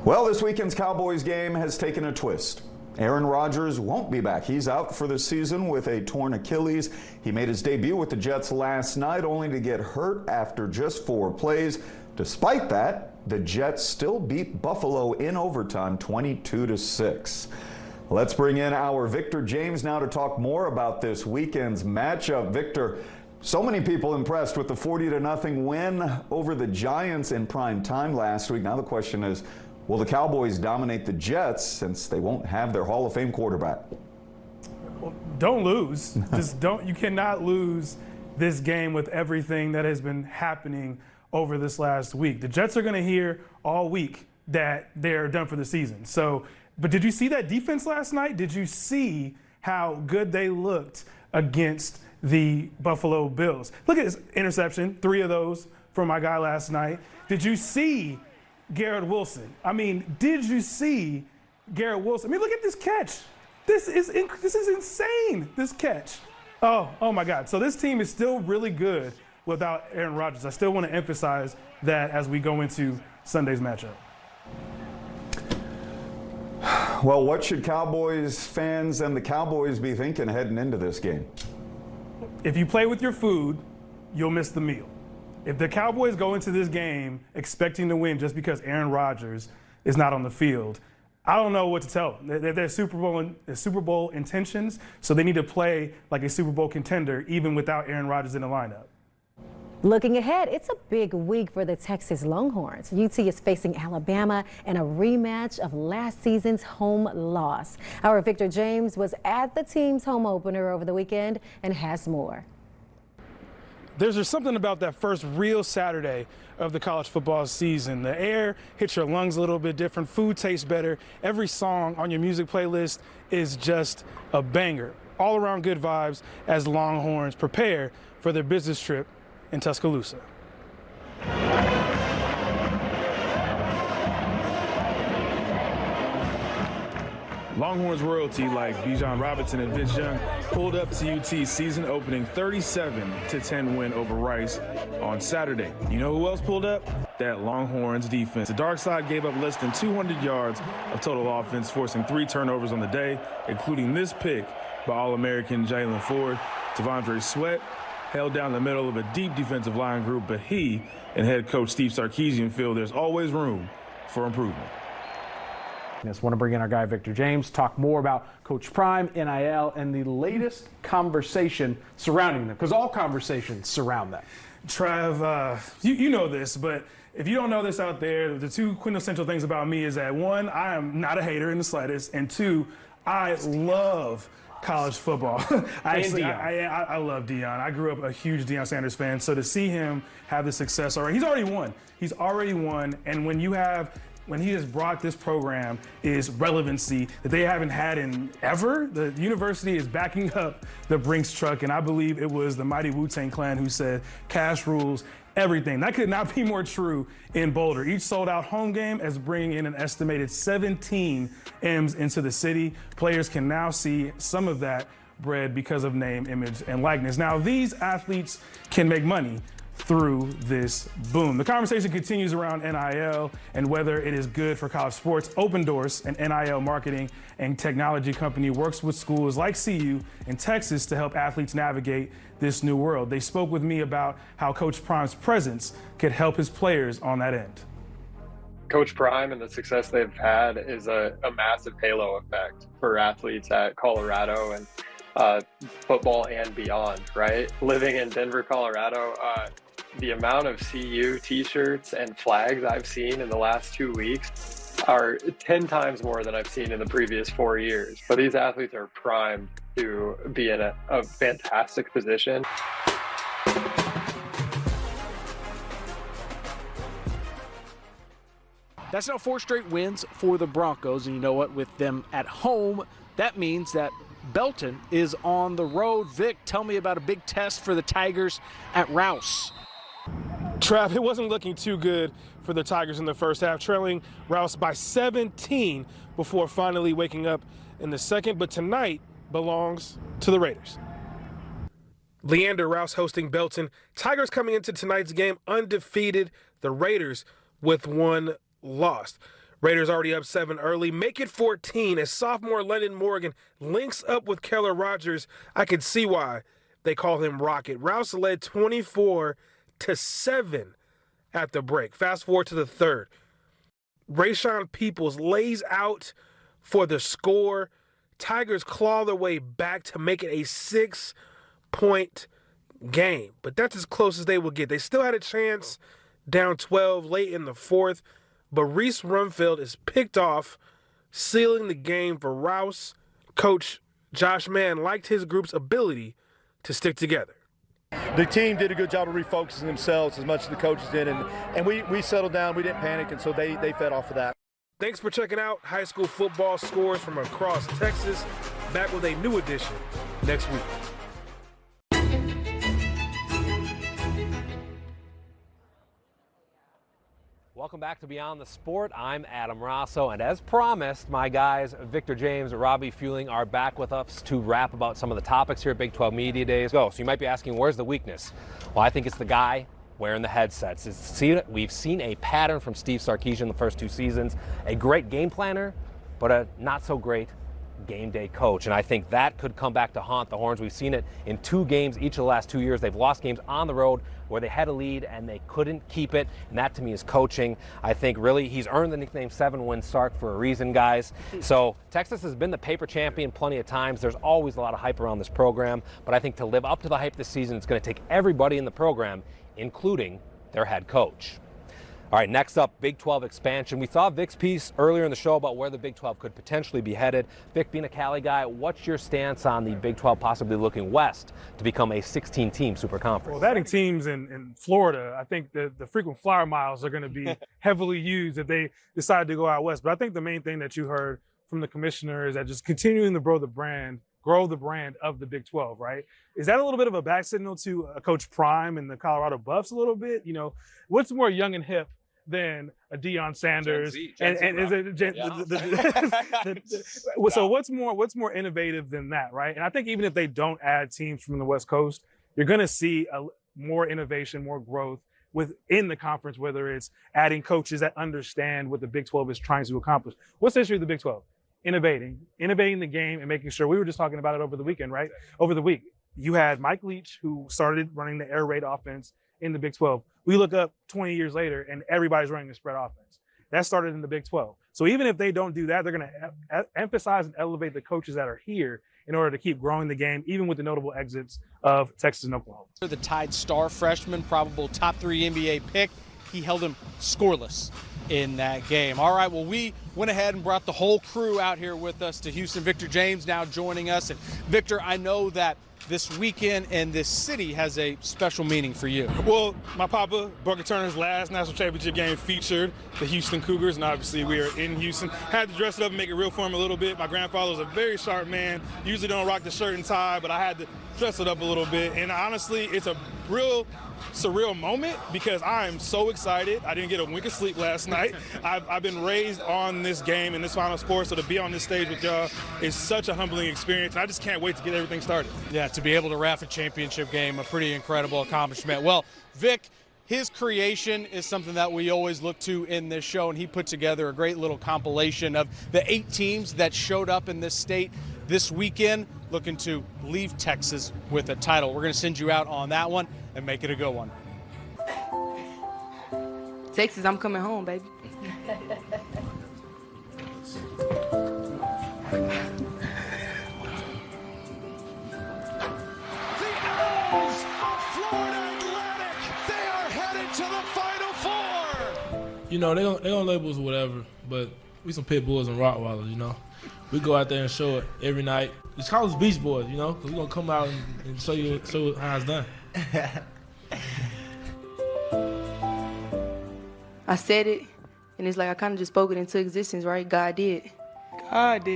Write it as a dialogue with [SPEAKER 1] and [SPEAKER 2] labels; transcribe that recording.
[SPEAKER 1] Well, this weekend's Cowboys game has taken a twist. Aaron Rodgers won't be back. He's out for the season with a torn Achilles. He made his debut with the Jets last night only to get hurt after just 4 plays. Despite that, the Jets still beat Buffalo in overtime 22-6. Let's bring in our Victor Jaymes now to talk more about this weekend's matchup. Victor, so many people impressed with the 40-0 win over the Giants in prime time last week. Now the question is, will the Cowboys dominate the Jets since they won't have their Hall of Fame quarterback?
[SPEAKER 2] Well, don't lose. Just don't. You cannot lose this game with everything that has been happening over this last week. The Jets are going to hear all week that they're done for the season. So, but did you see that defense last night? Did you see how good they looked against the Buffalo Bills? Look at this interception, 3 of those from my guy last night. Did you see Garrett Wilson? I mean, did you see Garrett Wilson? I mean, look at this catch. This is insane, this catch. Oh my God. So this team is still really good without Aaron Rodgers. I still want to emphasize that as we go into Sunday's matchup.
[SPEAKER 1] Well, what should Cowboys fans and the Cowboys be thinking heading into this game?
[SPEAKER 2] If you play with your food, you'll miss the meal. If the Cowboys go into this game expecting to win just because Aaron Rodgers is not on the field, I don't know what to tell them. They're Super Bowl intentions, so they need to play like a Super Bowl contender even without Aaron Rodgers in the lineup.
[SPEAKER 3] Looking ahead, it's a big week for the Texas Longhorns. UT is facing Alabama in a rematch of last season's home loss. Our Victor Jaymes was at the team's home opener over the weekend and has more.
[SPEAKER 2] There's just something about that first real Saturday of the college football season. The air hits your lungs a little bit different. Food tastes better. Every song on your music playlist is just a banger. All around good vibes as Longhorns prepare for their business trip in Tuscaloosa.
[SPEAKER 4] Longhorns royalty like Bijan Robinson and Vince Young pulled up to UT's season opening 37-10 win over Rice on Saturday. You know who else pulled up? That Longhorns defense. The dark side gave up less than 200 yards of total offense, forcing 3 turnovers on the day, including this pick by All-American Jalen Ford. T'Vondre Sweat held down the middle of a deep defensive line group, but he and head coach Steve Sarkisian feel there's always room for improvement.
[SPEAKER 5] Just want to bring in our guy Victor Jaymes, talk more about Coach Prime, NIL, and the latest conversation surrounding them, because all conversations surround that.
[SPEAKER 2] Trav, you know this, but if you don't know this out there, the 2 quintessential things about me is that 1, I am not a hater in the slightest, and 2, I love college football. I love Deion. I grew up a huge Deion Sanders fan, so to see him have the success already, he's already won, and when he has brought this program is relevancy that they haven't had in ever. The university is backing up the Brinks truck, and I believe it was the mighty Wu-Tang Clan who said, cash rules everything. That could not be more true in Boulder. Each sold-out home game is bringing in an estimated 17 M's into the city. Players can now see some of that bread because of name, image, and likeness. Now, these athletes can make money through this boom. The conversation continues around NIL and whether it is good for college sports. Open Doors, an NIL marketing and technology company, works with schools like CU in Texas to help athletes navigate this new world. They spoke with me about how Coach Prime's presence could help his players on that end.
[SPEAKER 6] Coach Prime and the success they've had is a massive halo effect for athletes at Colorado and football and beyond, right? Living in Denver, Colorado, the amount of CU t-shirts and flags I've seen in the last 2 weeks are 10 times more than I've seen in the previous 4 years. But these athletes are primed to be in a fantastic position.
[SPEAKER 7] That's now 4 straight wins for the Broncos, and you know what? With them at home, that means that Belton is on the road. Vic, tell me about a big test for the Tigers at Rouse.
[SPEAKER 2] Trav, it wasn't looking too good for the Tigers in the first half, trailing Rouse by 17 before finally waking up in the second. But tonight belongs to the Raiders. Leander Rouse hosting Belton. Tigers coming into tonight's game undefeated. The Raiders with 1 loss.
[SPEAKER 8] Raiders already up 7 early. Make it 14 as sophomore Lennon Morgan links up with Keller Rogers. I can see why they call him Rocket. Rouse led 24-7 at the break. Fast forward to the third. Rayshawn Peoples lays out for the score. Tigers claw their way back to make it a 6-point game. But that's as close as they will get. They still had a chance down 12 late in the fourth. But Reese Rumfield is picked off, sealing the game for Rouse. Coach Josh Mann liked his group's ability to stick together.
[SPEAKER 9] The team did a good job of refocusing themselves as much as the coaches did, and we settled down. We didn't panic, and so they fed off of that.
[SPEAKER 8] Thanks for checking out high school football scores from across Texas. Back with a new edition next week.
[SPEAKER 10] Welcome back to Beyond the Sport. I'm Adam Rosso, and as promised, my guys Victor Jaymes and Robbie Fueling are back with us to rap about some of the topics here at Big 12 Media Days. So you might be asking, where's the weakness? Well, I think it's the guy wearing the headsets. We've seen a pattern from Steve Sarkisian the first 2 seasons. A great game planner, but a not so great game day coach. And I think that could come back to haunt the Horns. We've seen it in 2 games each of the last 2 years. They've lost games on the road where they had a lead and they couldn't keep it. And that to me is coaching. I think really he's earned the nickname 7-win Sark for a reason, guys. So Texas has been the paper champion plenty of times. There's always a lot of hype around this program. But I think to live up to the hype this season, it's going to take everybody in the program, including their head coach. All right, next up, Big 12 expansion. We saw Vic's piece earlier in the show about where the Big 12 could potentially be headed. Vic, being a Cali guy, what's your stance on the Big 12 possibly looking west to become a 16-team super conference?
[SPEAKER 2] Well, adding teams in Florida, I think the frequent flyer miles are going to be heavily used if they decide to go out west. But I think the main thing that you heard from the commissioner is that just continuing to grow the brand of the Big 12, right? Is that a little bit of a back signal to Coach Prime and the Colorado Buffs a little bit? You know, what's more young and hip than a Deion Sanders? So what's more innovative than that, right? And I think even if they don't add teams from the West Coast, you're going to see more innovation, more growth within the conference, whether it's adding coaches that understand what the Big 12 is trying to accomplish. What's the issue of the Big 12? Innovating the game and making sure. We were just talking about it over the weekend, right? Over the week, you had Mike Leach, who started running the air raid offense in the Big 12. We look up 20 years later and everybody's running the spread offense. That started in the Big 12. So even if they don't do that, they're going to emphasize and elevate the coaches that are here in order to keep growing the game, even with the notable exits of Texas and Oklahoma.
[SPEAKER 7] The Tide star freshman, probable top 3 NBA pick, he held him scoreless in that game. All right, well, we went ahead and brought the whole crew out here with us to Houston. Victor Jaymes now joining us. And Victor, I know that this weekend and this city has a special meaning for you.
[SPEAKER 2] Well, my papa, Booker Turner's last national championship game featured the Houston Cougars, and obviously we are in Houston. Had to dress it up and make it real for him a little bit. My grandfather was a very sharp man. Usually don't rock the shirt and tie, but I had to dress it up a little bit. And honestly, it's a real surreal moment because I am so excited. I didn't get a wink of sleep last night. I've been raised on this game and this Final Four, so to be on this stage with y'all is such a humbling experience. And I just can't wait to get everything started.
[SPEAKER 7] Yeah, to be able to ref a championship game, a pretty incredible accomplishment. Well, Vic, his creation is something that we always look to in this show, and he put together a great little compilation of the 8 teams that showed up in this state this weekend looking to leave Texas with a title. We're going to send you out on that one and make it a good one.
[SPEAKER 11] Texas, I'm coming home, baby.
[SPEAKER 12] You know, they gonna label us whatever, but we some pit bulls and Rottweilers, you know. We go out there and show it every night. Just call us Beach Boys, you know, because we're gonna come out and show how it's done.
[SPEAKER 11] I said it, and it's like I kind of just spoke it into existence, right? God did. God did.